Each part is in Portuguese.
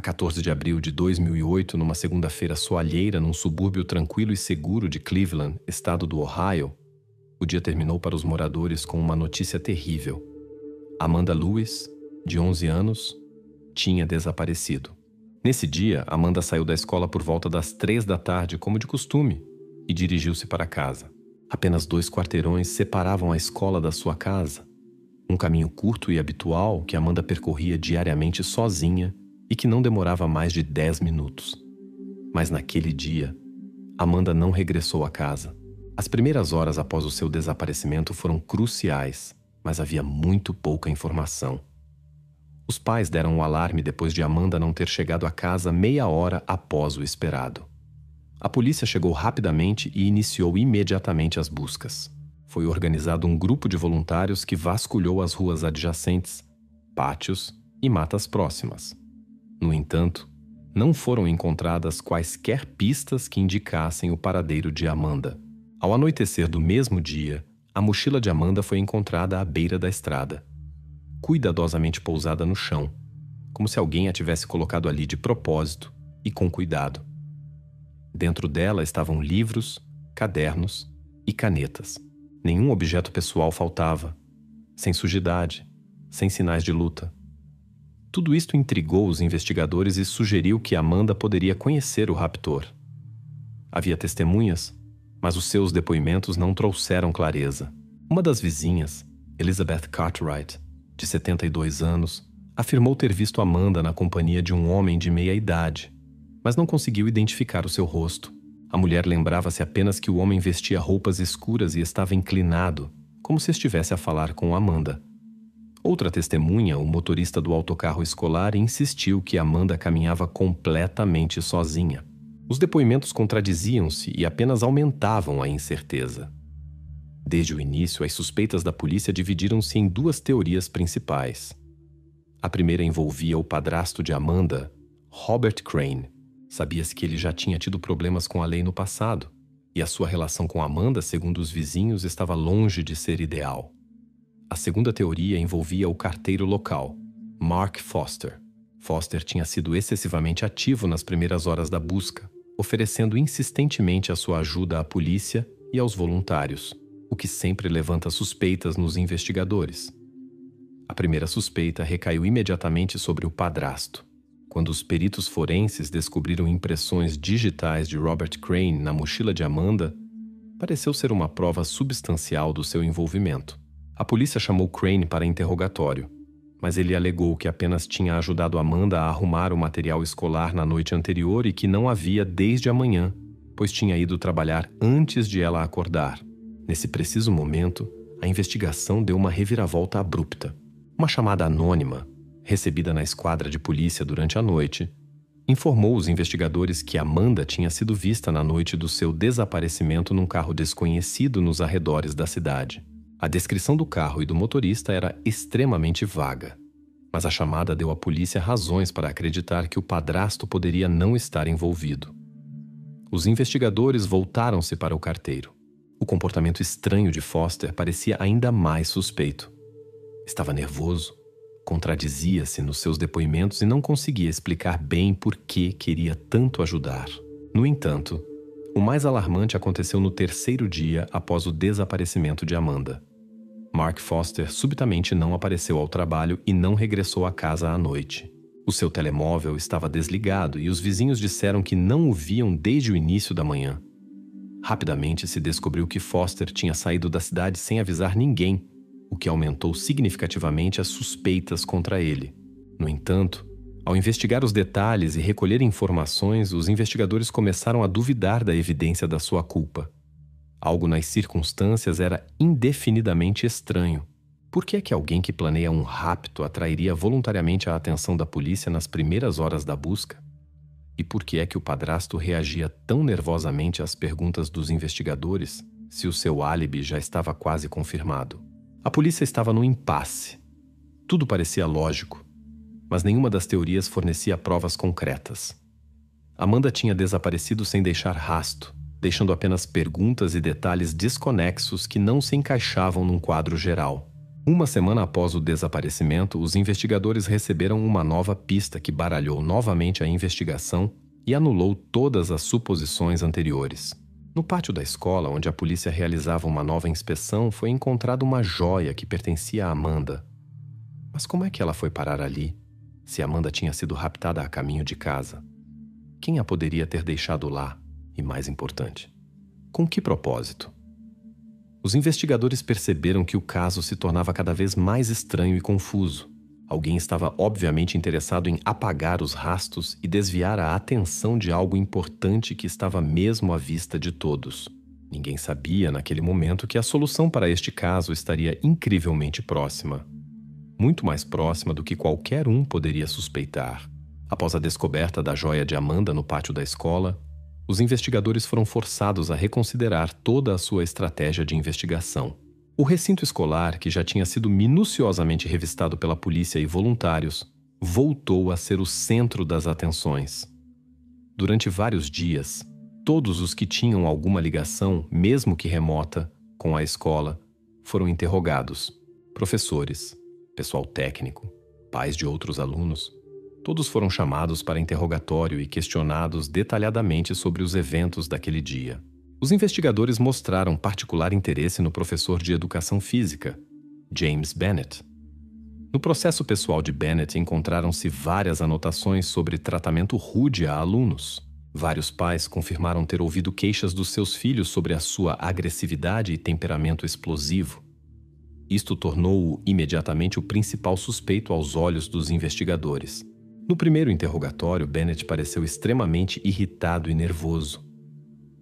A 14 de abril de 2008, numa segunda-feira soalheira num subúrbio tranquilo e seguro de Cleveland, estado do Ohio, o dia terminou para os moradores com uma notícia terrível. Amanda Lewis, de 11 anos, tinha desaparecido. Nesse dia, Amanda saiu da escola por volta das 3 da tarde, como de costume, e dirigiu-se para casa. Apenas 2 quarteirões separavam a escola da sua casa. Um caminho curto e habitual que Amanda percorria diariamente sozinha e que não demorava mais de 10 minutos. Mas naquele dia, Amanda não regressou a casa. As primeiras horas após o seu desaparecimento foram cruciais, mas havia muito pouca informação. Os pais deram o alarme depois de Amanda não ter chegado a casa meia hora após o esperado. A polícia chegou rapidamente e iniciou imediatamente as buscas. Foi organizado um grupo de voluntários que vasculhou as ruas adjacentes, pátios e matas próximas. No entanto, não foram encontradas quaisquer pistas que indicassem o paradeiro de Amanda. Ao anoitecer do mesmo dia, a mochila de Amanda foi encontrada à beira da estrada, cuidadosamente pousada no chão, como se alguém a tivesse colocado ali de propósito e com cuidado. Dentro dela estavam livros, cadernos e canetas. Nenhum objeto pessoal faltava, sem sujidade, sem sinais de luta. Tudo isto intrigou os investigadores e sugeriu que Amanda poderia conhecer o raptor. Havia testemunhas, mas os seus depoimentos não trouxeram clareza. Uma das vizinhas, Elizabeth Cartwright, de 72 anos, afirmou ter visto Amanda na companhia de um homem de meia idade, mas não conseguiu identificar o seu rosto. A mulher lembrava-se apenas que o homem vestia roupas escuras e estava inclinado, como se estivesse a falar com Amanda. Outra testemunha, o motorista do autocarro escolar, insistiu que Amanda caminhava completamente sozinha. Os depoimentos contradiziam-se e apenas aumentavam a incerteza. Desde o início, as suspeitas da polícia dividiram-se em 2 teorias principais. A primeira envolvia o padrasto de Amanda, Robert Crane. Sabia-se que ele já tinha tido problemas com a lei no passado, e a sua relação com Amanda, segundo os vizinhos, estava longe de ser ideal. A segunda teoria envolvia o carteiro local, Mark Foster. Foster tinha sido excessivamente ativo nas primeiras horas da busca, oferecendo insistentemente a sua ajuda à polícia e aos voluntários, o que sempre levanta suspeitas nos investigadores. A primeira suspeita recaiu imediatamente sobre o padrasto. Quando os peritos forenses descobriram impressões digitais de Robert Crane na mochila de Amanda, pareceu ser uma prova substancial do seu envolvimento. A polícia chamou Crane para interrogatório, mas ele alegou que apenas tinha ajudado Amanda a arrumar o material escolar na noite anterior e que não havia desde a manhã, pois tinha ido trabalhar antes de ela acordar. Nesse preciso momento, a investigação deu uma reviravolta abrupta. Uma chamada anônima, recebida na esquadra de polícia durante a noite, informou os investigadores que Amanda tinha sido vista na noite do seu desaparecimento num carro desconhecido nos arredores da cidade. A descrição do carro e do motorista era extremamente vaga, mas a chamada deu à polícia razões para acreditar que o padrasto poderia não estar envolvido. Os investigadores voltaram-se para o carteiro. O comportamento estranho de Foster parecia ainda mais suspeito. Estava nervoso, contradizia-se nos seus depoimentos e não conseguia explicar bem por que queria tanto ajudar. No entanto, o mais alarmante aconteceu no 3º dia após o desaparecimento de Amanda. Mark Foster subitamente não apareceu ao trabalho e não regressou à casa à noite. O seu telemóvel estava desligado e os vizinhos disseram que não o viam desde o início da manhã. Rapidamente se descobriu que Foster tinha saído da cidade sem avisar ninguém, o que aumentou significativamente as suspeitas contra ele. No entanto, ao investigar os detalhes e recolher informações, os investigadores começaram a duvidar da evidência da sua culpa. Algo nas circunstâncias era indefinidamente estranho. Por que é que alguém que planeia um rapto atrairia voluntariamente a atenção da polícia nas primeiras horas da busca? E por que é que o padrasto reagia tão nervosamente às perguntas dos investigadores, se o seu álibi já estava quase confirmado? A polícia estava num impasse. Tudo parecia lógico, mas nenhuma das teorias fornecia provas concretas. Amanda tinha desaparecido sem deixar rasto, deixando apenas perguntas e detalhes desconexos que não se encaixavam num quadro geral. Uma semana após o desaparecimento, os investigadores receberam uma nova pista que baralhou novamente a investigação e anulou todas as suposições anteriores. No pátio da escola, onde a polícia realizava uma nova inspeção, foi encontrada uma joia que pertencia a Amanda. Mas como é que ela foi parar ali, se Amanda tinha sido raptada a caminho de casa? Quem a poderia ter deixado lá? E mais importante, com que propósito? Os investigadores perceberam que o caso se tornava cada vez mais estranho e confuso. Alguém estava obviamente interessado em apagar os rastros e desviar a atenção de algo importante que estava mesmo à vista de todos. Ninguém sabia naquele momento que a solução para este caso estaria incrivelmente próxima. Muito mais próxima do que qualquer um poderia suspeitar. Após a descoberta da joia de Amanda no pátio da escola, os investigadores foram forçados a reconsiderar toda a sua estratégia de investigação. O recinto escolar, que já tinha sido minuciosamente revistado pela polícia e voluntários, voltou a ser o centro das atenções. Durante vários dias, todos os que tinham alguma ligação, mesmo que remota, com a escola, foram interrogados. Professores, pessoal técnico, pais de outros alunos, todos foram chamados para interrogatório e questionados detalhadamente sobre os eventos daquele dia. Os investigadores mostraram particular interesse no professor de educação física, James Bennett. No processo pessoal de Bennett encontraram-se várias anotações sobre tratamento rude a alunos. Vários pais confirmaram ter ouvido queixas dos seus filhos sobre a sua agressividade e temperamento explosivo. Isto tornou-o imediatamente o principal suspeito aos olhos dos investigadores. No primeiro interrogatório, Bennett pareceu extremamente irritado e nervoso.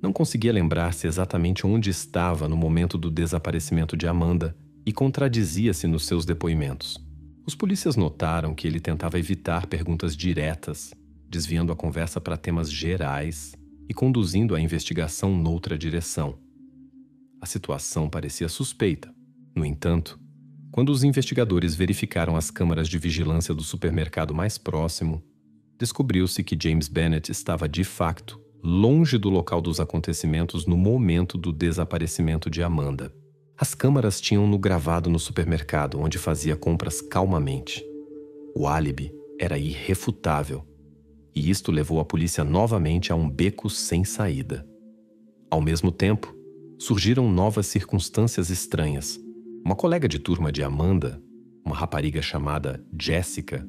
Não conseguia lembrar-se exatamente onde estava no momento do desaparecimento de Amanda e contradizia-se nos seus depoimentos. Os polícias notaram que ele tentava evitar perguntas diretas, desviando a conversa para temas gerais e conduzindo a investigação noutra direção. A situação parecia suspeita. No entanto, quando os investigadores verificaram as câmaras de vigilância do supermercado mais próximo, descobriu-se que James Bennett estava, de facto, longe do local dos acontecimentos no momento do desaparecimento de Amanda. As câmaras tinham-no gravado no supermercado, onde fazia compras calmamente. O álibi era irrefutável, e isto levou a polícia novamente a um beco sem saída. Ao mesmo tempo, surgiram novas circunstâncias estranhas. Uma colega de turma de Amanda, uma rapariga chamada Jessica,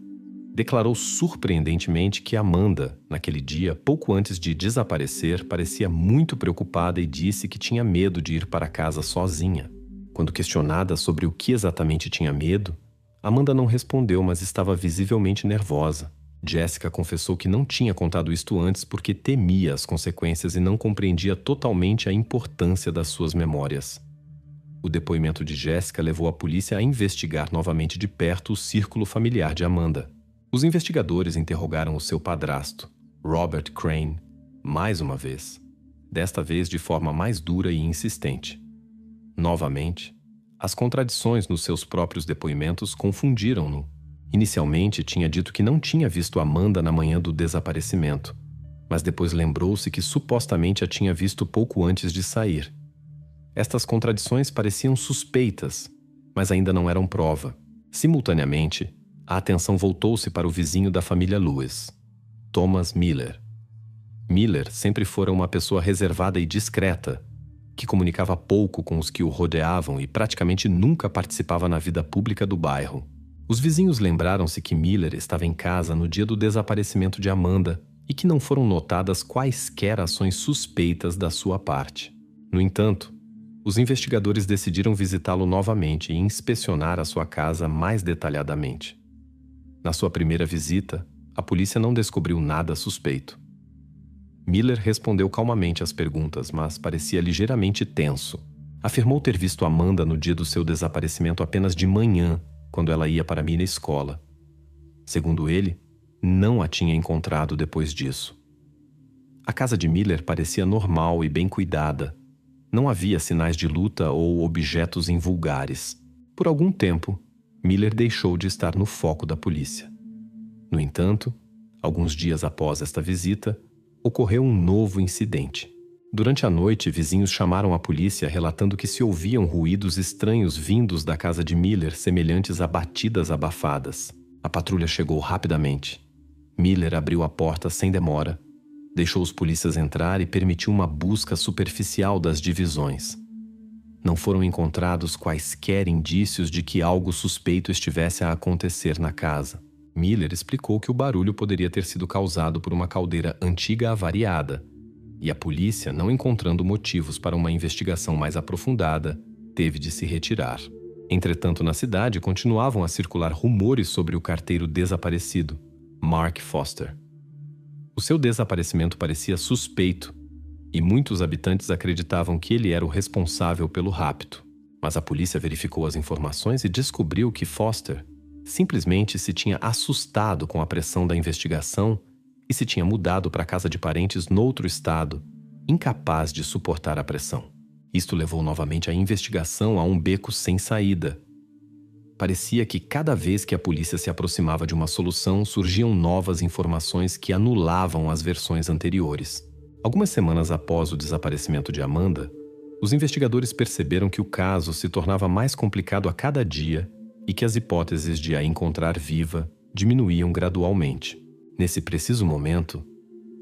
declarou surpreendentemente que Amanda, naquele dia, pouco antes de desaparecer, parecia muito preocupada e disse que tinha medo de ir para casa sozinha. Quando questionada sobre o que exatamente tinha medo, Amanda não respondeu, mas estava visivelmente nervosa. Jessica confessou que não tinha contado isto antes porque temia as consequências e não compreendia totalmente a importância das suas memórias. O depoimento de Jessica levou a polícia a investigar novamente de perto o círculo familiar de Amanda. Os investigadores interrogaram o seu padrasto, Robert Crane, mais uma vez, desta vez de forma mais dura e insistente. Novamente, as contradições nos seus próprios depoimentos confundiram-no. Inicialmente, tinha dito que não tinha visto Amanda na manhã do desaparecimento, mas depois lembrou-se que supostamente a tinha visto pouco antes de sair. Estas contradições pareciam suspeitas, mas ainda não eram prova. Simultaneamente, a atenção voltou-se para o vizinho da família Lewis, Thomas Miller. Miller sempre fora uma pessoa reservada e discreta, que comunicava pouco com os que o rodeavam e praticamente nunca participava na vida pública do bairro. Os vizinhos lembraram-se que Miller estava em casa no dia do desaparecimento de Amanda e que não foram notadas quaisquer ações suspeitas da sua parte. No entanto, os investigadores decidiram visitá-lo novamente e inspecionar a sua casa mais detalhadamente. Na sua primeira visita, a polícia não descobriu nada suspeito. Miller respondeu calmamente às perguntas, mas parecia ligeiramente tenso. Afirmou ter visto Amanda no dia do seu desaparecimento apenas de manhã, quando ela ia para a minha escola. Segundo ele, não a tinha encontrado depois disso. A casa de Miller parecia normal e bem cuidada. Não havia sinais de luta ou objetos invulgares. Por algum tempo, Miller deixou de estar no foco da polícia. No entanto, alguns dias após esta visita, ocorreu um novo incidente. Durante a noite, vizinhos chamaram a polícia relatando que se ouviam ruídos estranhos vindos da casa de Miller, semelhantes a batidas abafadas. A patrulha chegou rapidamente. Miller abriu a porta sem demora, deixou os polícias entrar e permitiu uma busca superficial das divisões. Não foram encontrados quaisquer indícios de que algo suspeito estivesse a acontecer na casa. Miller explicou que o barulho poderia ter sido causado por uma caldeira antiga avariada, e a polícia, não encontrando motivos para uma investigação mais aprofundada, teve de se retirar. Entretanto, na cidade continuavam a circular rumores sobre o carteiro desaparecido, Mark Foster. O seu desaparecimento parecia suspeito, e muitos habitantes acreditavam que ele era o responsável pelo rapto. Mas a polícia verificou as informações e descobriu que Foster simplesmente se tinha assustado com a pressão da investigação e se tinha mudado para a casa de parentes noutro estado, incapaz de suportar a pressão. Isto levou novamente a investigação a um beco sem saída. Parecia que cada vez que a polícia se aproximava de uma solução, surgiam novas informações que anulavam as versões anteriores. Algumas semanas após o desaparecimento de Amanda, os investigadores perceberam que o caso se tornava mais complicado a cada dia e que as hipóteses de a encontrar viva diminuíam gradualmente. Nesse preciso momento,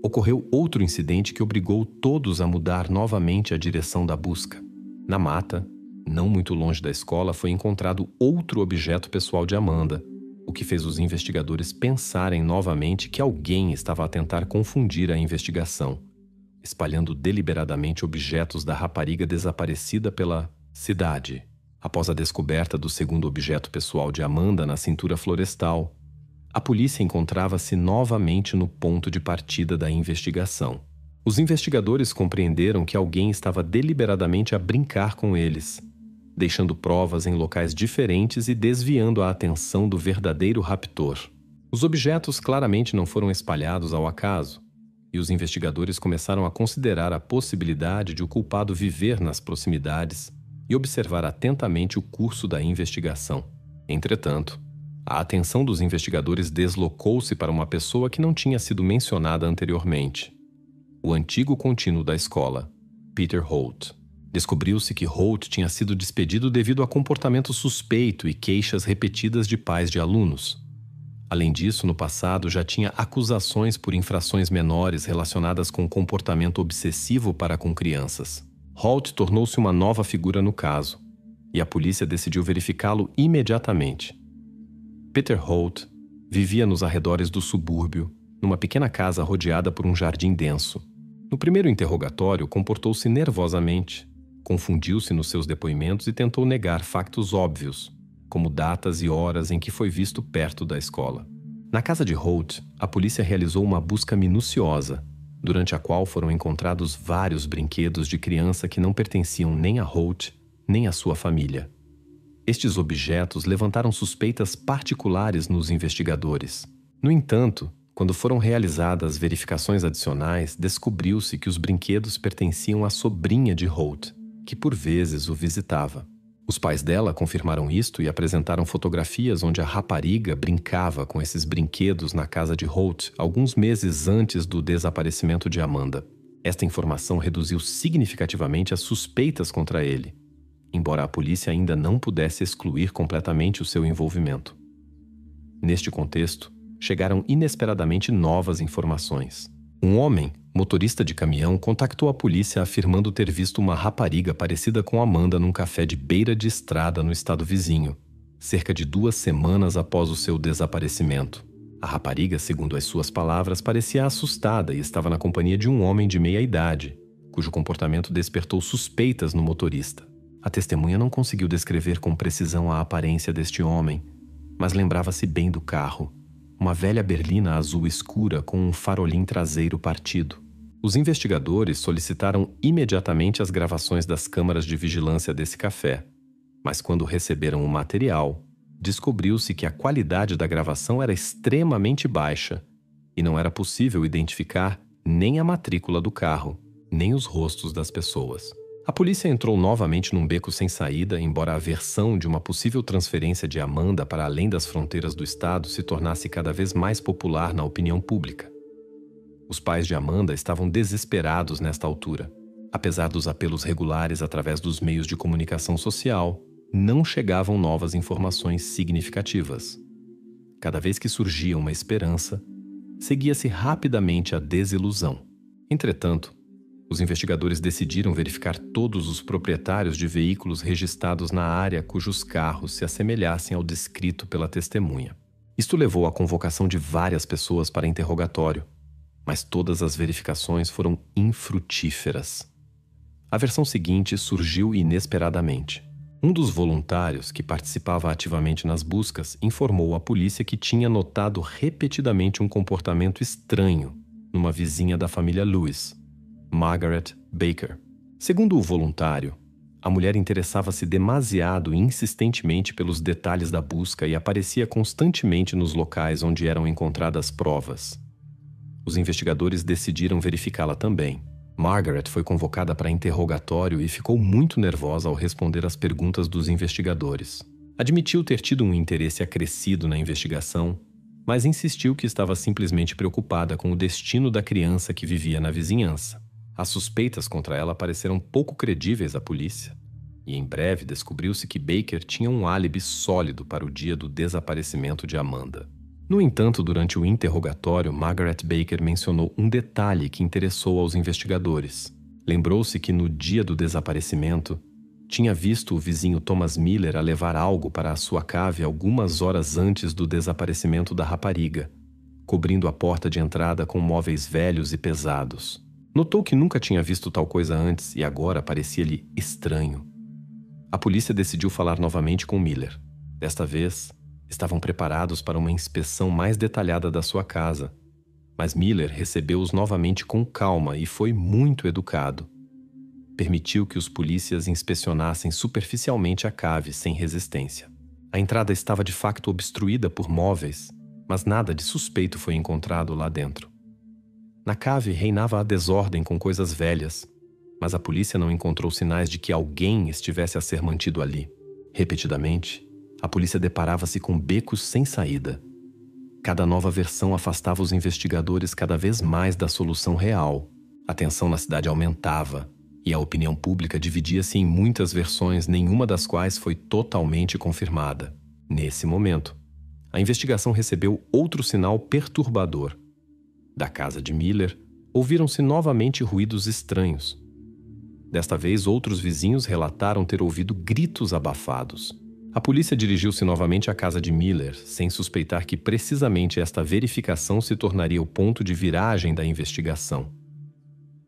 ocorreu outro incidente que obrigou todos a mudar novamente a direção da busca. Na mata, não muito longe da escola, foi encontrado outro objeto pessoal de Amanda, o que fez os investigadores pensarem novamente que alguém estava a tentar confundir a investigação, espalhando deliberadamente objetos da rapariga desaparecida pela cidade. Após a descoberta do segundo objeto pessoal de Amanda na cintura florestal, a polícia encontrava-se novamente no ponto de partida da investigação. Os investigadores compreenderam que alguém estava deliberadamente a brincar com eles, deixando provas em locais diferentes e desviando a atenção do verdadeiro raptor. Os objetos claramente não foram espalhados ao acaso, e os investigadores começaram a considerar a possibilidade de o culpado viver nas proximidades e observar atentamente o curso da investigação. Entretanto, a atenção dos investigadores deslocou-se para uma pessoa que não tinha sido mencionada anteriormente: o antigo contínuo da escola, Peter Holt. Descobriu-se que Holt tinha sido despedido devido a comportamento suspeito e queixas repetidas de pais de alunos. Além disso, no passado já tinha acusações por infrações menores relacionadas com comportamento obsessivo para com crianças. Holt tornou-se uma nova figura no caso, e a polícia decidiu verificá-lo imediatamente. Peter Holt vivia nos arredores do subúrbio, numa pequena casa rodeada por um jardim denso. No primeiro interrogatório, comportou-se nervosamente, confundiu-se nos seus depoimentos e tentou negar factos óbvios, como datas e horas em que foi visto perto da escola. Na casa de Holt, a polícia realizou uma busca minuciosa, durante a qual foram encontrados vários brinquedos de criança que não pertenciam nem a Holt, nem à sua família. Estes objetos levantaram suspeitas particulares nos investigadores. No entanto, quando foram realizadas verificações adicionais, descobriu-se que os brinquedos pertenciam à sobrinha de Holt, que por vezes o visitava. Os pais dela confirmaram isto e apresentaram fotografias onde a rapariga brincava com esses brinquedos na casa de Holt alguns meses antes do desaparecimento de Amanda. Esta informação reduziu significativamente as suspeitas contra ele, embora a polícia ainda não pudesse excluir completamente o seu envolvimento. Neste contexto, chegaram inesperadamente novas informações. Um homem, motorista de caminhão, contactou a polícia afirmando ter visto uma rapariga parecida com Amanda num café de beira de estrada no estado vizinho, cerca de 2 semanas após o seu desaparecimento. A rapariga, segundo as suas palavras, parecia assustada e estava na companhia de um homem de meia idade, cujo comportamento despertou suspeitas no motorista. A testemunha não conseguiu descrever com precisão a aparência deste homem, mas lembrava-se bem do carro, uma velha berlina azul escura com um farolim traseiro partido. Os investigadores solicitaram imediatamente as gravações das câmaras de vigilância desse café, mas quando receberam o material, descobriu-se que a qualidade da gravação era extremamente baixa e não era possível identificar nem a matrícula do carro, nem os rostos das pessoas. A polícia entrou novamente num beco sem saída, embora a versão de uma possível transferência de Amanda para além das fronteiras do estado se tornasse cada vez mais popular na opinião pública. Os pais de Amanda estavam desesperados nesta altura. Apesar dos apelos regulares através dos meios de comunicação social, não chegavam novas informações significativas. Cada vez que surgia uma esperança, seguia-se rapidamente a desilusão. Entretanto, os investigadores decidiram verificar todos os proprietários de veículos registrados na área cujos carros se assemelhassem ao descrito pela testemunha. Isto levou à convocação de várias pessoas para interrogatório, mas todas as verificações foram infrutíferas. A versão seguinte surgiu inesperadamente. Um dos voluntários, que participava ativamente nas buscas, informou à polícia que tinha notado repetidamente um comportamento estranho numa vizinha da família Lewis, Margaret Baker. Segundo o voluntário, a mulher interessava-se demasiado e insistentemente pelos detalhes da busca e aparecia constantemente nos locais onde eram encontradas provas. Os investigadores decidiram verificá-la também. Margaret foi convocada para interrogatório e ficou muito nervosa ao responder às perguntas dos investigadores. Admitiu ter tido um interesse acrescido na investigação, mas insistiu que estava simplesmente preocupada com o destino da criança que vivia na vizinhança. As suspeitas contra ela pareceram pouco credíveis à polícia, e em breve descobriu-se que Baker tinha um álibi sólido para o dia do desaparecimento de Amanda. No entanto, durante o interrogatório, Margaret Baker mencionou um detalhe que interessou aos investigadores. Lembrou-se que no dia do desaparecimento, tinha visto o vizinho Thomas Miller a levar algo para a sua cave algumas horas antes do desaparecimento da rapariga, cobrindo a porta de entrada com móveis velhos e pesados. Notou que nunca tinha visto tal coisa antes e agora parecia-lhe estranho. A polícia decidiu falar novamente com Miller. Desta vez, estavam preparados para uma inspeção mais detalhada da sua casa, mas Miller recebeu-os novamente com calma e foi muito educado. Permitiu que os polícias inspecionassem superficialmente a cave sem resistência. A entrada estava de facto obstruída por móveis, mas nada de suspeito foi encontrado lá dentro. Na cave reinava a desordem com coisas velhas, mas a polícia não encontrou sinais de que alguém estivesse a ser mantido ali. Repetidamente, a polícia deparava-se com becos sem saída. Cada nova versão afastava os investigadores cada vez mais da solução real. A tensão na cidade aumentava, e a opinião pública dividia-se em muitas versões, nenhuma das quais foi totalmente confirmada. Nesse momento, a investigação recebeu outro sinal perturbador. Da casa de Miller, ouviram-se novamente ruídos estranhos. Desta vez, outros vizinhos relataram ter ouvido gritos abafados. A polícia dirigiu-se novamente à casa de Miller, sem suspeitar que precisamente esta verificação se tornaria o ponto de viragem da investigação.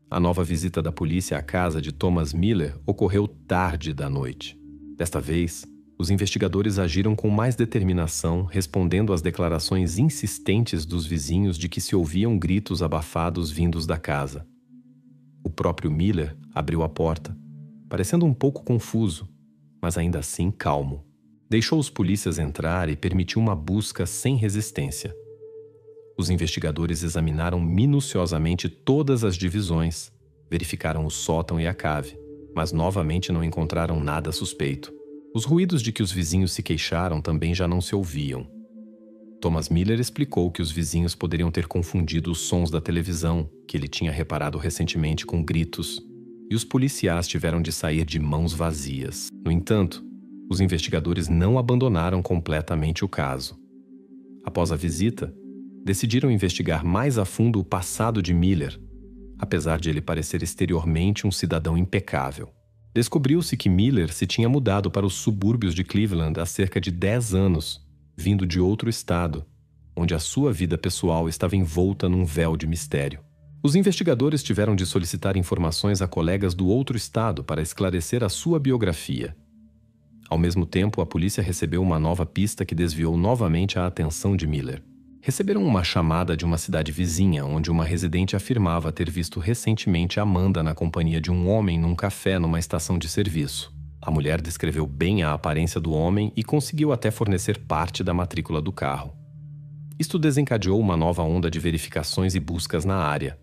A nova visita da polícia à casa de Thomas Miller ocorreu tarde da noite. Desta vez, os investigadores agiram com mais determinação, respondendo às declarações insistentes dos vizinhos de que se ouviam gritos abafados vindos da casa. O próprio Miller abriu a porta, parecendo um pouco confuso, mas ainda assim calmo. Deixou os polícias entrar e permitiu uma busca sem resistência. Os investigadores examinaram minuciosamente todas as divisões, verificaram o sótão e a cave, mas novamente não encontraram nada suspeito. Os ruídos de que os vizinhos se queixaram também já não se ouviam. Thomas Miller explicou que os vizinhos poderiam ter confundido os sons da televisão, que ele tinha reparado recentemente, com gritos, e os policiais tiveram de sair de mãos vazias. No entanto, os investigadores não abandonaram completamente o caso. Após a visita, decidiram investigar mais a fundo o passado de Miller, apesar de ele parecer exteriormente um cidadão impecável. Descobriu-se que Miller se tinha mudado para os subúrbios de Cleveland há cerca de 10 anos, vindo de outro estado, onde a sua vida pessoal estava envolta num véu de mistério. Os investigadores tiveram de solicitar informações a colegas do outro estado para esclarecer a sua biografia. Ao mesmo tempo, a polícia recebeu uma nova pista que desviou novamente a atenção de Miller. Receberam uma chamada de uma cidade vizinha, onde uma residente afirmava ter visto recentemente Amanda na companhia de um homem num café numa estação de serviço. A mulher descreveu bem a aparência do homem e conseguiu até fornecer parte da matrícula do carro. Isto desencadeou uma nova onda de verificações e buscas na área.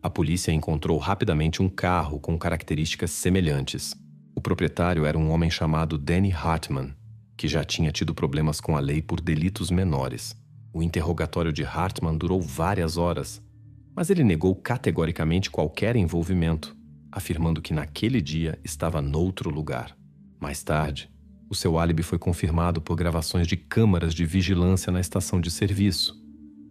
A polícia encontrou rapidamente um carro com características semelhantes. O proprietário era um homem chamado Danny Hartman, que já tinha tido problemas com a lei por delitos menores. O interrogatório de Hartman durou várias horas, mas ele negou categoricamente qualquer envolvimento. afirmando que naquele dia estava noutro lugar. Mais tarde, o seu álibi foi confirmado por gravações de câmaras de vigilância na estação de serviço,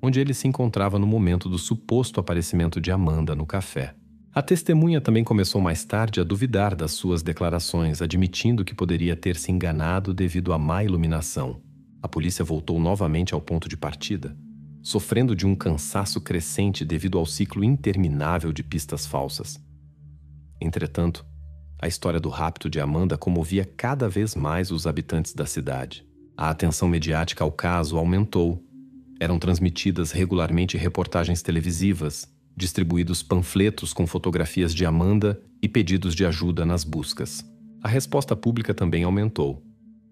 onde ele se encontrava no momento do suposto aparecimento de Amanda no café. A testemunha também começou mais tarde a duvidar das suas declarações, admitindo que poderia ter se enganado devido à má iluminação. A polícia voltou novamente ao ponto de partida, sofrendo de um cansaço crescente devido ao ciclo interminável de pistas falsas. Entretanto, a história do rapto de Amanda comovia cada vez mais os habitantes da cidade. A atenção mediática ao caso aumentou. Eram transmitidas regularmente reportagens televisivas, distribuídos panfletos com fotografias de Amanda e pedidos de ajuda nas buscas. A resposta pública também aumentou.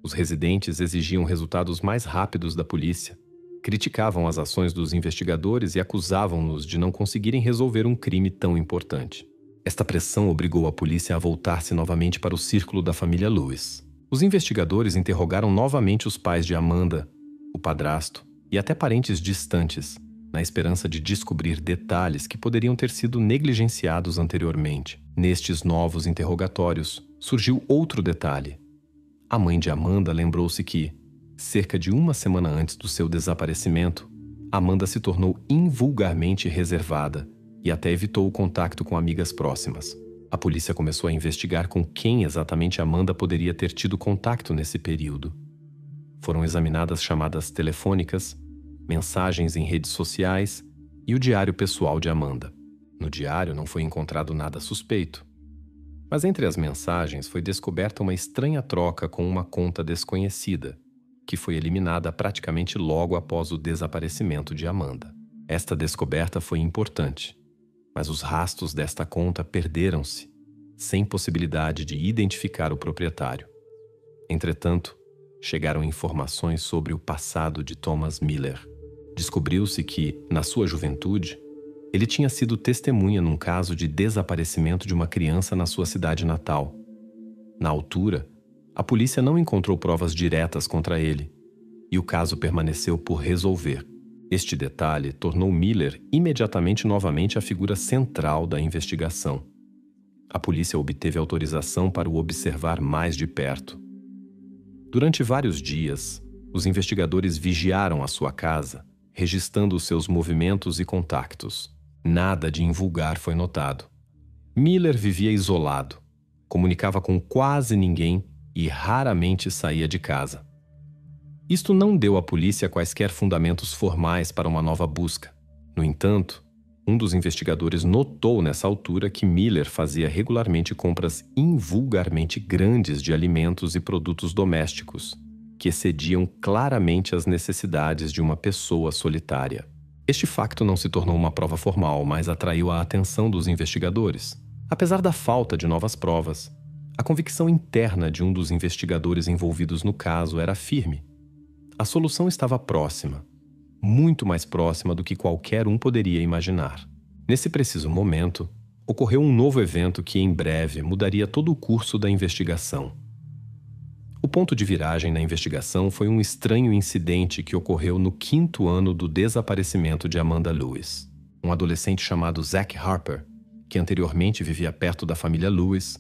Os residentes exigiam resultados mais rápidos da polícia, criticavam as ações dos investigadores e acusavam-nos de não conseguirem resolver um crime tão importante. Esta pressão obrigou a polícia a voltar-se novamente para o círculo da família Lewis. Os investigadores interrogaram novamente os pais de Amanda, o padrasto e até parentes distantes, na esperança de descobrir detalhes que poderiam ter sido negligenciados anteriormente. Nestes novos interrogatórios, surgiu outro detalhe. A mãe de Amanda lembrou-se que, cerca de uma semana antes do seu desaparecimento, Amanda se tornou invulgarmente reservada e até evitou o contato com amigas próximas. A polícia começou a investigar com quem exatamente Amanda poderia ter tido contato nesse período. Foram examinadas chamadas telefônicas, mensagens em redes sociais e o diário pessoal de Amanda. No diário não foi encontrado nada suspeito, mas entre as mensagens foi descoberta uma estranha troca com uma conta desconhecida, que foi eliminada praticamente logo após o desaparecimento de Amanda. Esta descoberta foi importante, mas os rastros desta conta perderam-se, sem possibilidade de identificar o proprietário. Entretanto, chegaram informações sobre o passado de Thomas Miller. Descobriu-se que, na sua juventude, ele tinha sido testemunha num caso de desaparecimento de uma criança na sua cidade natal. Na altura, a polícia não encontrou provas diretas contra ele, e o caso permaneceu por resolver. Este detalhe tornou Miller imediatamente novamente a figura central da investigação. A polícia obteve autorização para o observar mais de perto. Durante vários dias, os investigadores vigiaram a sua casa, registrando os seus movimentos e contactos. Nada de invulgar foi notado. Miller vivia isolado, comunicava com quase ninguém e raramente saía de casa. Isto não deu à polícia quaisquer fundamentos formais para uma nova busca. No entanto, um dos investigadores notou nessa altura que Miller fazia regularmente compras invulgarmente grandes de alimentos e produtos domésticos, que excediam claramente as necessidades de uma pessoa solitária. Este facto não se tornou uma prova formal, mas atraiu a atenção dos investigadores. Apesar da falta de novas provas, a convicção interna de um dos investigadores envolvidos no caso era firme. A solução estava próxima, muito mais próxima do que qualquer um poderia imaginar. Nesse preciso momento, ocorreu um novo evento que, em breve, mudaria todo o curso da investigação. O ponto de viragem na investigação foi um estranho incidente que ocorreu no 5º ano do desaparecimento de Amanda Lewis. Um adolescente chamado Zach Harper, que anteriormente vivia perto da família Lewis,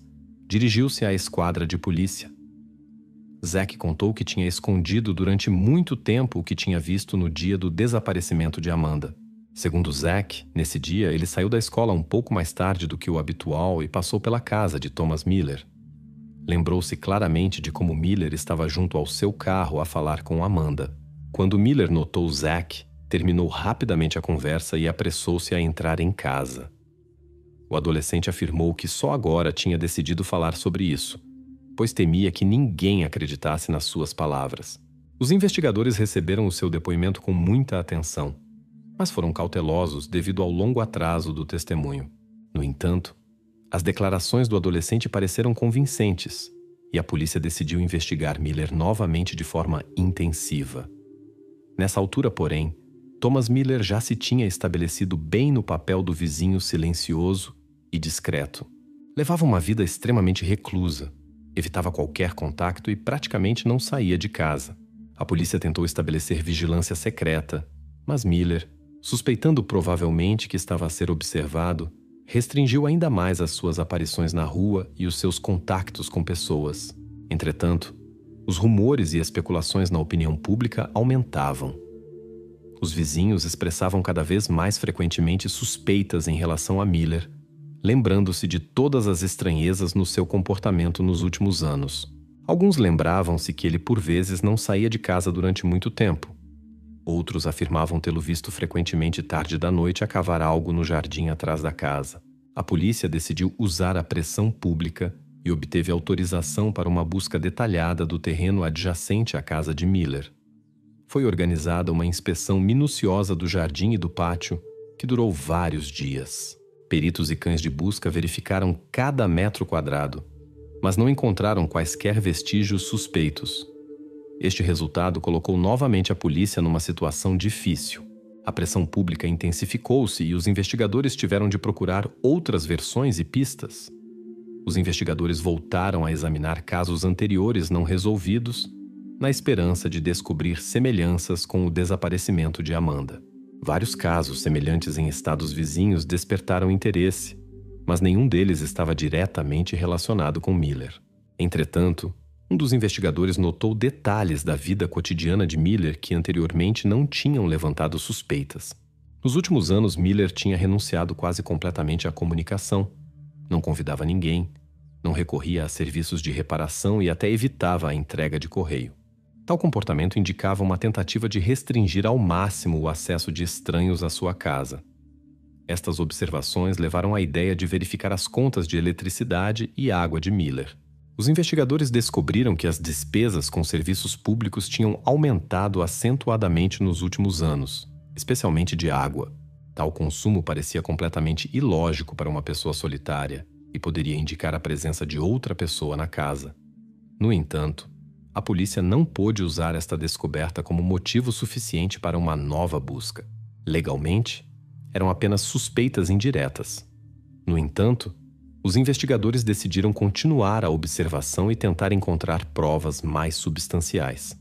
dirigiu-se à esquadra de polícia. Zach contou que tinha escondido durante muito tempo o que tinha visto no dia do desaparecimento de Amanda. Segundo Zach, nesse dia ele saiu da escola um pouco mais tarde do que o habitual e passou pela casa de Thomas Miller. Lembrou-se claramente de como Miller estava junto ao seu carro a falar com Amanda. Quando Miller notou Zach, terminou rapidamente a conversa e apressou-se a entrar em casa. O adolescente afirmou que só agora tinha decidido falar sobre isso, pois temia que ninguém acreditasse nas suas palavras. Os investigadores receberam o seu depoimento com muita atenção, mas foram cautelosos devido ao longo atraso do testemunho. No entanto, as declarações do adolescente pareceram convincentes, e a polícia decidiu investigar Miller novamente de forma intensiva. Nessa altura, porém, Thomas Miller já se tinha estabelecido bem no papel do vizinho silencioso e discreto. Levava uma vida extremamente reclusa, evitava qualquer contato e praticamente não saía de casa. A polícia tentou estabelecer vigilância secreta, mas Miller, suspeitando provavelmente que estava a ser observado, restringiu ainda mais as suas aparições na rua e os seus contactos com pessoas. Entretanto, os rumores e especulações na opinião pública aumentavam. Os vizinhos expressavam cada vez mais frequentemente suspeitas em relação a Miller, lembrando-se de todas as estranhezas no seu comportamento nos últimos anos. Alguns lembravam-se que ele por vezes não saía de casa durante muito tempo. Outros afirmavam tê-lo visto frequentemente tarde da noite a cavar algo no jardim atrás da casa. A polícia decidiu usar a pressão pública e obteve autorização para uma busca detalhada do terreno adjacente à casa de Miller. Foi organizada uma inspeção minuciosa do jardim e do pátio, que durou vários dias. Peritos e cães de busca verificaram cada metro quadrado, mas não encontraram quaisquer vestígios suspeitos. Este resultado colocou novamente a polícia numa situação difícil. A pressão pública intensificou-se e os investigadores tiveram de procurar outras versões e pistas. Os investigadores voltaram a examinar casos anteriores não resolvidos, na esperança de descobrir semelhanças com o desaparecimento de Amanda. Vários casos semelhantes em estados vizinhos despertaram interesse, mas nenhum deles estava diretamente relacionado com Miller. Entretanto, um dos investigadores notou detalhes da vida cotidiana de Miller que anteriormente não tinham levantado suspeitas. Nos últimos anos, Miller tinha renunciado quase completamente à comunicação, não convidava ninguém, não recorria a serviços de reparação e até evitava a entrega de correio. Tal comportamento indicava uma tentativa de restringir ao máximo o acesso de estranhos à sua casa. Estas observações levaram à ideia de verificar as contas de eletricidade e água de Miller. Os investigadores descobriram que as despesas com serviços públicos tinham aumentado acentuadamente nos últimos anos, especialmente de água. Tal consumo parecia completamente ilógico para uma pessoa solitária e poderia indicar a presença de outra pessoa na casa. No entanto, a polícia não pôde usar esta descoberta como motivo suficiente para uma nova busca. Legalmente, eram apenas suspeitas indiretas. No entanto, os investigadores decidiram continuar a observação e tentar encontrar provas mais substanciais.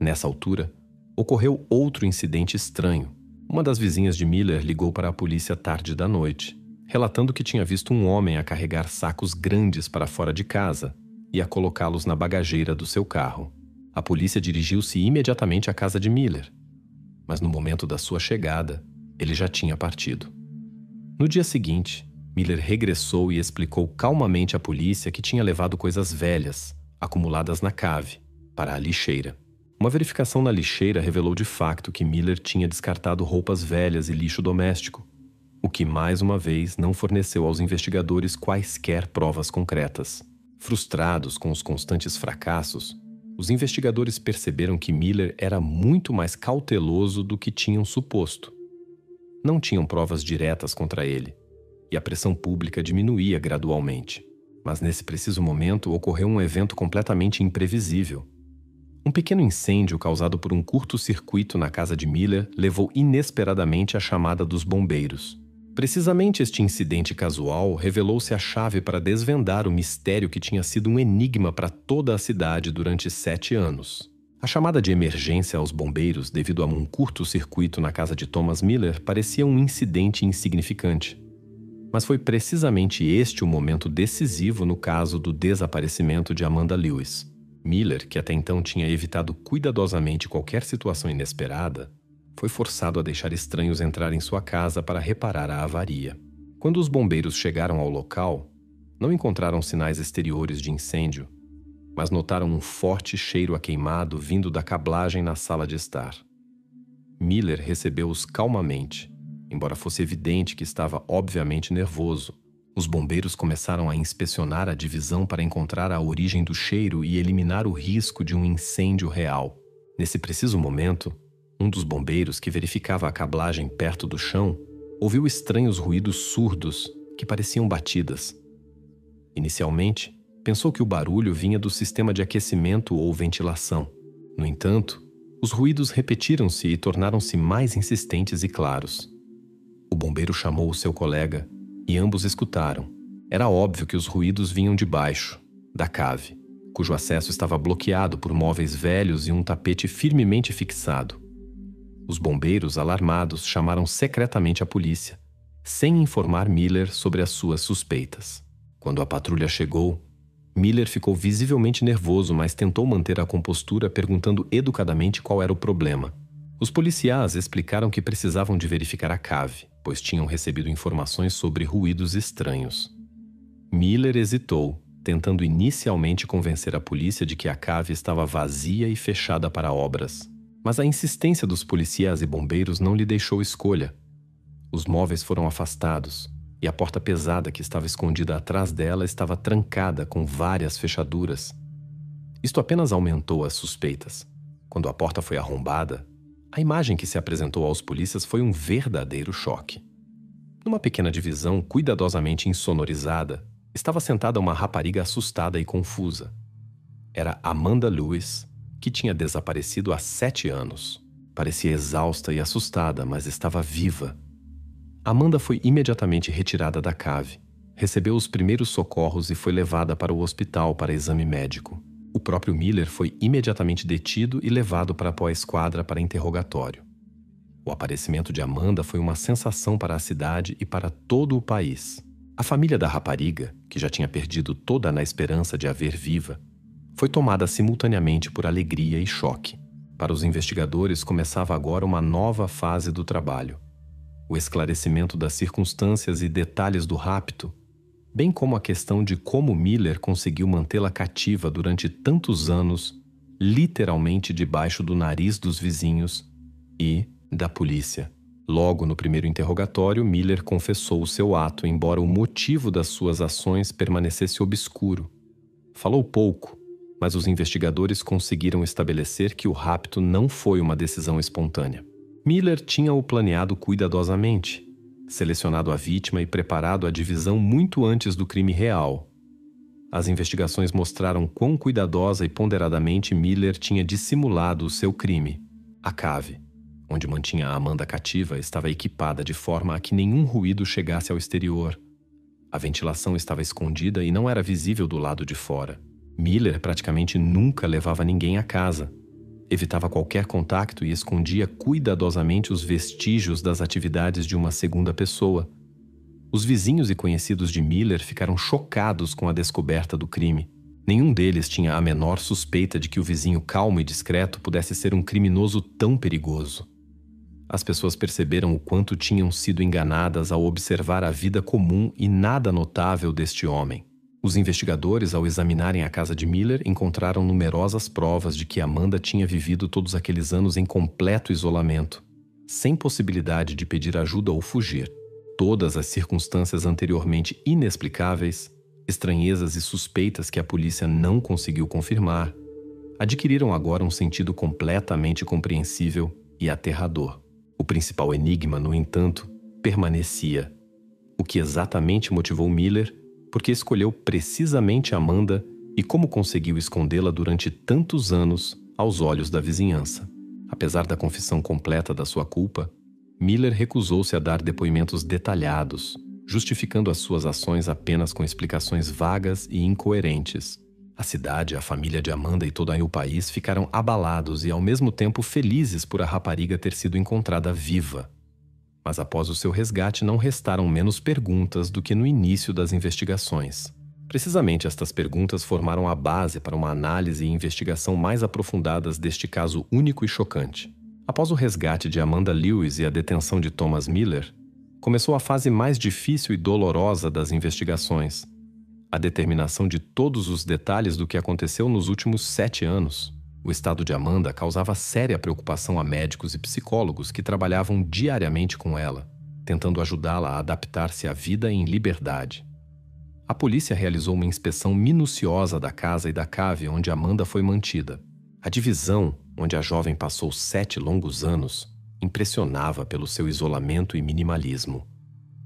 Nessa altura, ocorreu outro incidente estranho. Uma das vizinhas de Miller ligou para a polícia tarde da noite, relatando que tinha visto um homem a carregar sacos grandes para fora de casa e a colocá-los na bagageira do seu carro. A polícia dirigiu-se imediatamente à casa de Miller, mas no momento da sua chegada, ele já tinha partido. No dia seguinte, Miller regressou e explicou calmamente à polícia que tinha levado coisas velhas, acumuladas na cave, para a lixeira. Uma verificação na lixeira revelou de fato que Miller tinha descartado roupas velhas e lixo doméstico, o que mais uma vez não forneceu aos investigadores quaisquer provas concretas. Frustrados com os constantes fracassos, os investigadores perceberam que Miller era muito mais cauteloso do que tinham suposto. Não tinham provas diretas contra ele, e a pressão pública diminuía gradualmente. Mas nesse preciso momento ocorreu um evento completamente imprevisível. Um pequeno incêndio causado por um curto-circuito na casa de Miller levou inesperadamente à chamada dos bombeiros. Precisamente este incidente casual revelou-se a chave para desvendar o mistério que tinha sido um enigma para toda a cidade durante 7 anos. A chamada de emergência aos bombeiros devido a um curto-circuito na casa de Thomas Miller parecia um incidente insignificante. Mas foi precisamente este o momento decisivo no caso do desaparecimento de Amanda Lewis. Miller, que até então tinha evitado cuidadosamente qualquer situação inesperada, foi forçado a deixar estranhos entrar em sua casa para reparar a avaria. Quando os bombeiros chegaram ao local, não encontraram sinais exteriores de incêndio, mas notaram um forte cheiro a queimado vindo da cablagem na sala de estar. Miller recebeu-os calmamente, embora fosse evidente que estava obviamente nervoso. Os bombeiros começaram a inspecionar a divisão para encontrar a origem do cheiro e eliminar o risco de um incêndio real. Nesse preciso momento, um dos bombeiros que verificava a cablagem perto do chão ouviu estranhos ruídos surdos que pareciam batidas. Inicialmente, pensou que o barulho vinha do sistema de aquecimento ou ventilação. No entanto, os ruídos repetiram-se e tornaram-se mais insistentes e claros. O bombeiro chamou o seu colega e ambos escutaram. Era óbvio que os ruídos vinham de baixo, da cave, cujo acesso estava bloqueado por móveis velhos e um tapete firmemente fixado. Os bombeiros, alarmados, chamaram secretamente a polícia, sem informar Miller sobre as suas suspeitas. Quando a patrulha chegou, Miller ficou visivelmente nervoso, mas tentou manter a compostura, perguntando educadamente qual era o problema. Os policiais explicaram que precisavam de verificar a cave, pois tinham recebido informações sobre ruídos estranhos. Miller hesitou, tentando inicialmente convencer a polícia de que a cave estava vazia e fechada para obras. Mas a insistência dos policiais e bombeiros não lhe deixou escolha. Os móveis foram afastados, e a porta pesada que estava escondida atrás dela estava trancada com várias fechaduras. Isto apenas aumentou as suspeitas. Quando a porta foi arrombada, a imagem que se apresentou aos polícias foi um verdadeiro choque. Numa pequena divisão cuidadosamente insonorizada, estava sentada uma rapariga assustada e confusa. Era Amanda Lewis, que tinha desaparecido há 7 anos. Parecia exausta e assustada, mas estava viva. Amanda foi imediatamente retirada da cave, recebeu os primeiros socorros e foi levada para o hospital para exame médico. O próprio Miller foi imediatamente detido e levado para a pós-esquadra para interrogatório. O aparecimento de Amanda foi uma sensação para a cidade e para todo o país. A família da rapariga, que já tinha perdido toda a esperança de a ver viva, foi tomada simultaneamente por alegria e choque. Para os investigadores começava agora uma nova fase do trabalho. O esclarecimento das circunstâncias e detalhes do rapto, bem como a questão de como Miller conseguiu mantê-la cativa durante tantos anos, literalmente debaixo do nariz dos vizinhos e da polícia. Logo no primeiro interrogatório, Miller confessou o seu ato, embora o motivo das suas ações permanecesse obscuro. Falou pouco, mas os investigadores conseguiram estabelecer que o rapto não foi uma decisão espontânea. Miller tinha-o planeado cuidadosamente, selecionado a vítima e preparado a divisão muito antes do crime real. As investigações mostraram quão cuidadosa e ponderadamente Miller tinha dissimulado o seu crime. A cave, onde mantinha a Amanda cativa, estava equipada de forma a que nenhum ruído chegasse ao exterior. A ventilação estava escondida e não era visível do lado de fora. Miller praticamente nunca levava ninguém à casa. Evitava qualquer contato e escondia cuidadosamente os vestígios das atividades de uma segunda pessoa. Os vizinhos e conhecidos de Miller ficaram chocados com a descoberta do crime. Nenhum deles tinha a menor suspeita de que o vizinho calmo e discreto pudesse ser um criminoso tão perigoso. As pessoas perceberam o quanto tinham sido enganadas ao observar a vida comum e nada notável deste homem. Os investigadores, ao examinarem a casa de Miller, encontraram numerosas provas de que Amanda tinha vivido todos aqueles anos em completo isolamento, sem possibilidade de pedir ajuda ou fugir. Todas as circunstâncias anteriormente inexplicáveis, estranhezas e suspeitas que a polícia não conseguiu confirmar, adquiriram agora um sentido completamente compreensível e aterrador. O principal enigma, no entanto, permanecia. O que exatamente motivou Miller, porque escolheu precisamente Amanda e como conseguiu escondê-la durante tantos anos aos olhos da vizinhança. Apesar da confissão completa da sua culpa, Miller recusou-se a dar depoimentos detalhados, justificando as suas ações apenas com explicações vagas e incoerentes. A cidade, a família de Amanda e todo o país ficaram abalados e ao mesmo tempo felizes por a rapariga ter sido encontrada viva. Mas após o seu resgate não restaram menos perguntas do que no início das investigações. Precisamente estas perguntas formaram a base para uma análise e investigação mais aprofundadas deste caso único e chocante. Após o resgate de Amanda Lewis e a detenção de Thomas Miller, começou a fase mais difícil e dolorosa das investigações, a determinação de todos os detalhes do que aconteceu nos últimos 7 anos. O estado de Amanda causava séria preocupação a médicos e psicólogos que trabalhavam diariamente com ela, tentando ajudá-la a adaptar-se à vida em liberdade. A polícia realizou uma inspeção minuciosa da casa e da cave onde Amanda foi mantida. A divisão, onde a jovem passou 7 longos anos, impressionava pelo seu isolamento e minimalismo.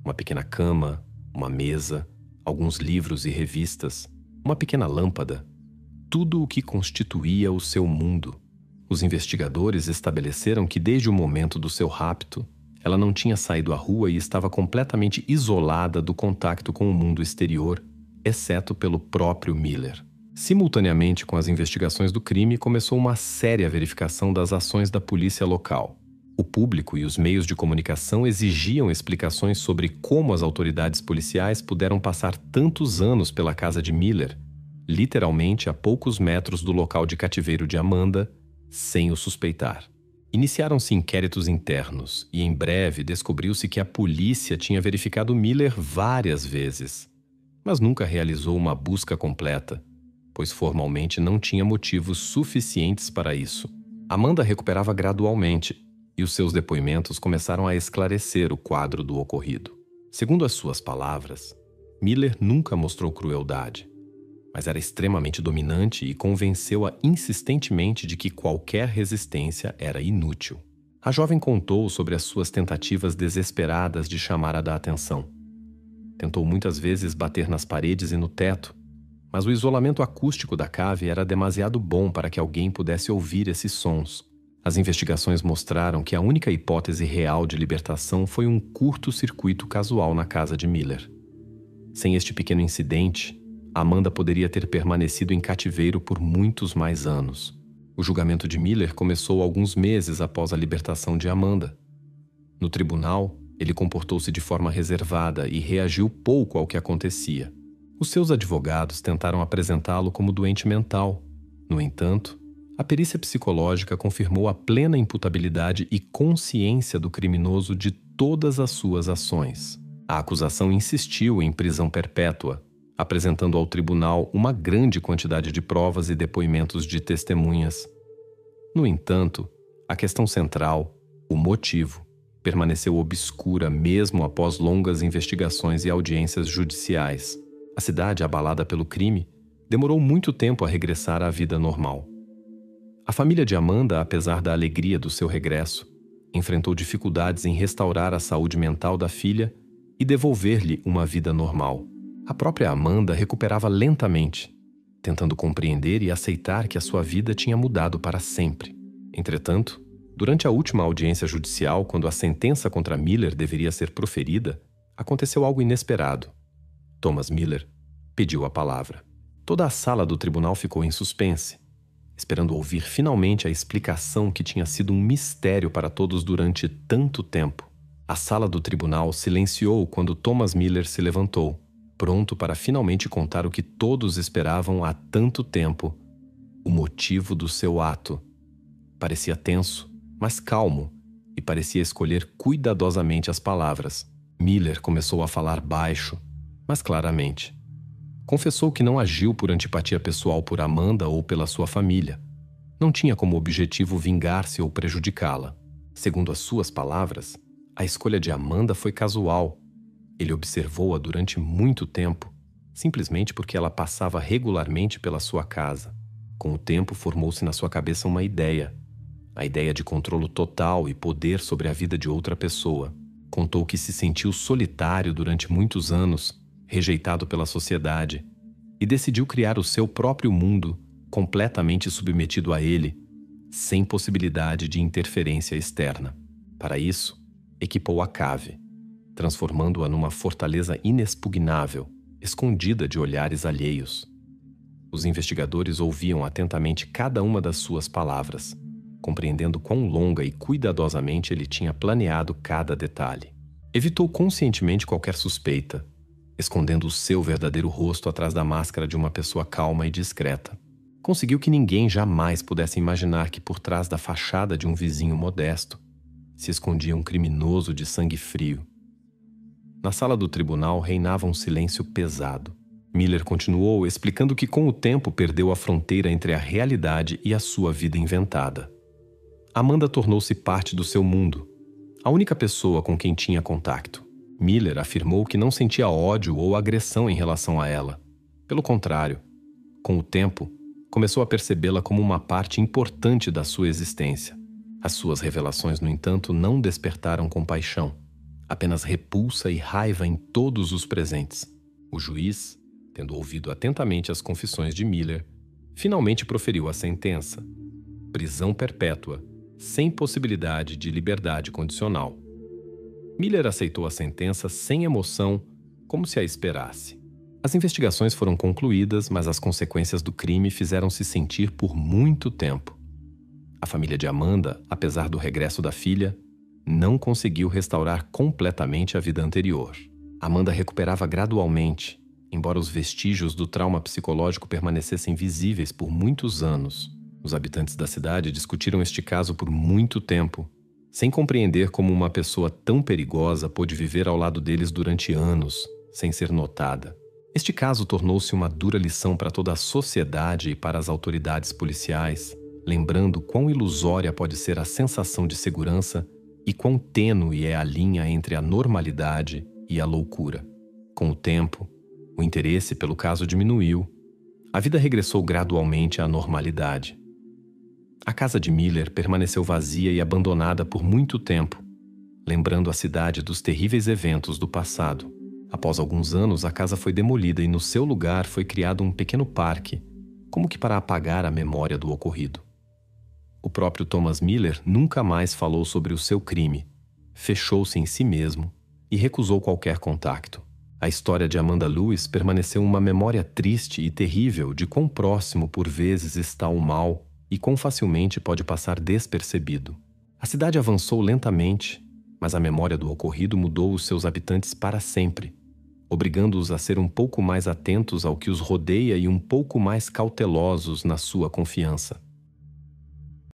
Uma pequena cama, uma mesa, alguns livros e revistas, uma pequena lâmpada, tudo o que constituía o seu mundo. Os investigadores estabeleceram que desde o momento do seu rapto, ela não tinha saído à rua e estava completamente isolada do contato com o mundo exterior, exceto pelo próprio Miller. Simultaneamente com as investigações do crime, começou uma séria verificação das ações da polícia local. O público e os meios de comunicação exigiam explicações sobre como as autoridades policiais puderam passar tantos anos pela casa de Miller, literalmente a poucos metros do local de cativeiro de Amanda, sem o suspeitar. Iniciaram-se inquéritos internos e, em breve, descobriu-se que a polícia tinha verificado Miller várias vezes, mas nunca realizou uma busca completa, pois formalmente não tinha motivos suficientes para isso. Amanda recuperava gradualmente, e os seus depoimentos começaram a esclarecer o quadro do ocorrido. Segundo as suas palavras, Miller nunca mostrou crueldade, mas era extremamente dominante e convenceu-a insistentemente de que qualquer resistência era inútil. A jovem contou sobre as suas tentativas desesperadas de chamar a atenção. Tentou muitas vezes bater nas paredes e no teto, mas o isolamento acústico da cave era demasiado bom para que alguém pudesse ouvir esses sons. As investigações mostraram que a única hipótese real de libertação foi um curto-circuito casual na casa de Miller. Sem este pequeno incidente, Amanda poderia ter permanecido em cativeiro por muitos mais anos. O julgamento de Miller começou alguns meses após a libertação de Amanda. No tribunal, ele comportou-se de forma reservada e reagiu pouco ao que acontecia. Os seus advogados tentaram apresentá-lo como doente mental. No entanto, a perícia psicológica confirmou a plena imputabilidade e consciência do criminoso de todas as suas ações. A acusação insistiu em prisão perpétua, apresentando ao tribunal uma grande quantidade de provas e depoimentos de testemunhas. No entanto, a questão central, o motivo, permaneceu obscura mesmo após longas investigações e audiências judiciais. A cidade, abalada pelo crime, demorou muito tempo a regressar à vida normal. A família de Amanda, apesar da alegria do seu regresso, enfrentou dificuldades em restaurar a saúde mental da filha e devolver-lhe uma vida normal. A própria Amanda recuperava lentamente, tentando compreender e aceitar que a sua vida tinha mudado para sempre. Entretanto, durante a última audiência judicial, quando a sentença contra Miller deveria ser proferida, aconteceu algo inesperado. Thomas Miller pediu a palavra. Toda a sala do tribunal ficou em suspense, esperando ouvir finalmente a explicação que tinha sido um mistério para todos durante tanto tempo. A sala do tribunal silenciou quando Thomas Miller se levantou, pronto para finalmente contar o que todos esperavam há tanto tempo, o motivo do seu ato. Parecia tenso, mas calmo, e parecia escolher cuidadosamente as palavras. Miller começou a falar baixo, mas claramente. Confessou que não agiu por antipatia pessoal por Amanda ou pela sua família. Não tinha como objetivo vingar-se ou prejudicá-la. Segundo as suas palavras, a escolha de Amanda foi casual. Ele observou-a durante muito tempo, simplesmente porque ela passava regularmente pela sua casa. Com o tempo, formou-se na sua cabeça uma ideia. A ideia de controle total e poder sobre a vida de outra pessoa. Contou que se sentiu solitário durante muitos anos, rejeitado pela sociedade, e decidiu criar o seu próprio mundo, completamente submetido a ele, sem possibilidade de interferência externa. Para isso, equipou a cave, transformando-a numa fortaleza inexpugnável, escondida de olhares alheios. Os investigadores ouviam atentamente cada uma das suas palavras, compreendendo quão longa e cuidadosamente ele tinha planeado cada detalhe. Evitou conscientemente qualquer suspeita, escondendo o seu verdadeiro rosto atrás da máscara de uma pessoa calma e discreta. Conseguiu que ninguém jamais pudesse imaginar que por trás da fachada de um vizinho modesto se escondia um criminoso de sangue frio. Na sala do tribunal reinava um silêncio pesado. Miller continuou explicando que com o tempo perdeu a fronteira entre a realidade e a sua vida inventada. Amanda tornou-se parte do seu mundo, a única pessoa com quem tinha contato. Miller afirmou que não sentia ódio ou agressão em relação a ela. Pelo contrário, com o tempo, começou a percebê-la como uma parte importante da sua existência. As suas revelações, no entanto, não despertaram compaixão, apenas repulsa e raiva em todos os presentes. O juiz, tendo ouvido atentamente as confissões de Miller, finalmente proferiu a sentença: prisão perpétua, sem possibilidade de liberdade condicional. Miller aceitou a sentença sem emoção, como se a esperasse. As investigações foram concluídas, mas as consequências do crime fizeram-se sentir por muito tempo. A família de Amanda, apesar do regresso da filha, não conseguiu restaurar completamente a vida anterior. Amanda recuperava gradualmente, embora os vestígios do trauma psicológico permanecessem visíveis por muitos anos. Os habitantes da cidade discutiram este caso por muito tempo, sem compreender como uma pessoa tão perigosa pôde viver ao lado deles durante anos, sem ser notada. Este caso tornou-se uma dura lição para toda a sociedade e para as autoridades policiais, lembrando quão ilusória pode ser a sensação de segurança e quão tênue é a linha entre a normalidade e a loucura. Com o tempo, o interesse pelo caso diminuiu. A vida regressou gradualmente à normalidade. A casa de Miller permaneceu vazia e abandonada por muito tempo, lembrando a cidade dos terríveis eventos do passado. Após alguns anos, a casa foi demolida e no seu lugar foi criado um pequeno parque, como que para apagar a memória do ocorrido. O próprio Thomas Miller nunca mais falou sobre o seu crime, fechou-se em si mesmo e recusou qualquer contato. A história de Amanda Lewis permaneceu uma memória triste e terrível de quão próximo por vezes está o mal e quão facilmente pode passar despercebido. A cidade avançou lentamente, mas a memória do ocorrido mudou os seus habitantes para sempre, obrigando-os a ser um pouco mais atentos ao que os rodeia e um pouco mais cautelosos na sua confiança.